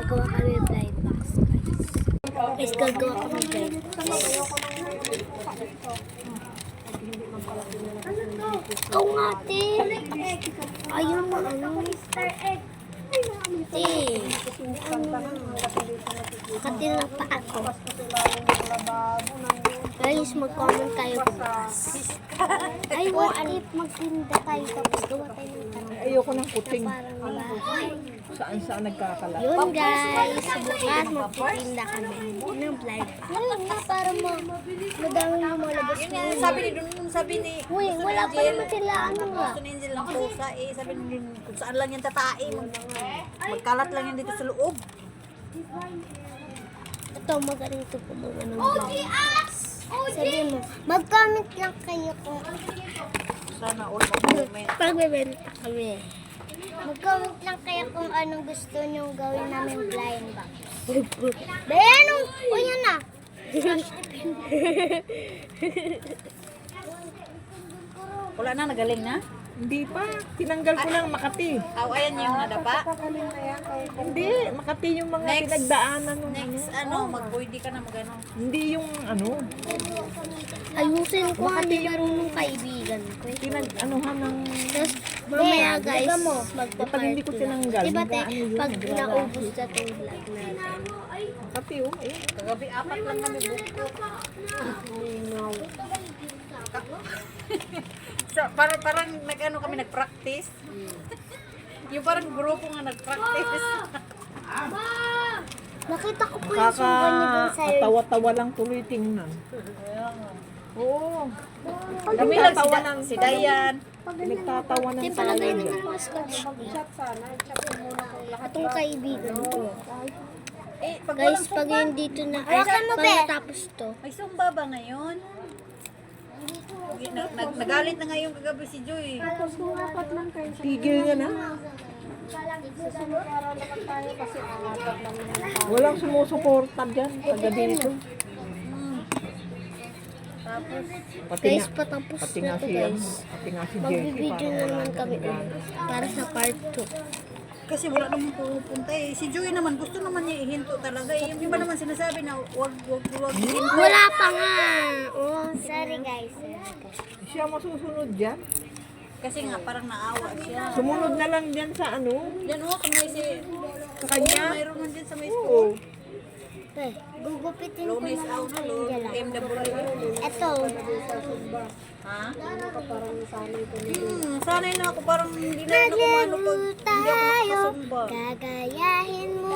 gagawa kami blind box, guys. Guys, gagawa kami blind box. Ikaw nga, te. Ayaw mo, ano? Te. Nakatilang pa ako. Guys, mag-comment kayo bukas. Ay, what if magtinda tayo tapos gawa tayo ng tanong? Ayoko ng kuting. Parang bahay. Saan nagkakalat. Yun guys, bukas magtitinda kami ng blind box. Ngayon nga, para madaming lumalabas. Yun nga, sabi ni Dun, sabi ni... Uy, wala pa naman sila, ano nga. Gusto ni Angel ng pusa eh. Sabi ni Dun, kung saan lang yan tatae. Magkalat lang yan dito sa loob. Ito, magaling ito po mga ng blind. Sabi mo, mag-comment lang kayo kung Sana all mag-comment. pagbebenta kami. Mag-comment lang kayo kung anong gusto nyo gawin namin blind box. Ben, o yan na. Wala na, nagaling na? Hindi pa. Tinanggal ko lang Makati. Ayan yung nadapa. Hindi. Makati yung mga Next. pinagdaanan. Next, mag-voidy ka na mag-ano. Hindi yung ano. Ayusin ko nga, di marunong kaibigan ko. Pinag-anuhan ng... Tapos, mamaya guys, Pag hindi ko tinanggal, Diba te, mag-ano yun, pag naglalahi. naubos na itong vlog natin. Makati oh. Ayun. Kagabi, 4 lang kami buko. So, parang nag-ano kami, nag-practice. Yung parang grupo nga nag-practice. Nakita ko po yung sunggan niya dun sa'yo. Nakakatawa-tawa lang tuloy tingnan. Oo. Kami lang si Dayan. Nagtatawa ng Di palagay na ng mga scotch. Itong kaibigan ko. Eh, pag Guys, walang pag sumba, yung dito na, pag natapos to, may sumba ba ngayon? Nagalit na ngayon kagabi si Joy. Tigil niya na. Walang sumusuporta dyan. Taga dito. Tapos, guys, patapos Pati na nga to si, guys. pati nga si Jessie. Magbibideo na naman kami para sa part 2. kasi wala naman pupunta eh. Si Joy naman, gusto naman niya ihinto talaga eh. Yung iba naman sinasabi na wag ihinto. Wala pa nga. Oh, sorry guys. Siya masusunod dyan. Kasi nga parang naawa siya. Sumunod na lang dyan sa ano. Yan o, kung may Sa kanya. mayroon man dyan sa may Oo. school. Eh, gugupitin ko Lunes na out lang na kayo lo, dyan. MW. Ito. Ha? Sanay na ako parang hindi na rin ako mano pag hindi ako nakakasumba. Gagayahin mo.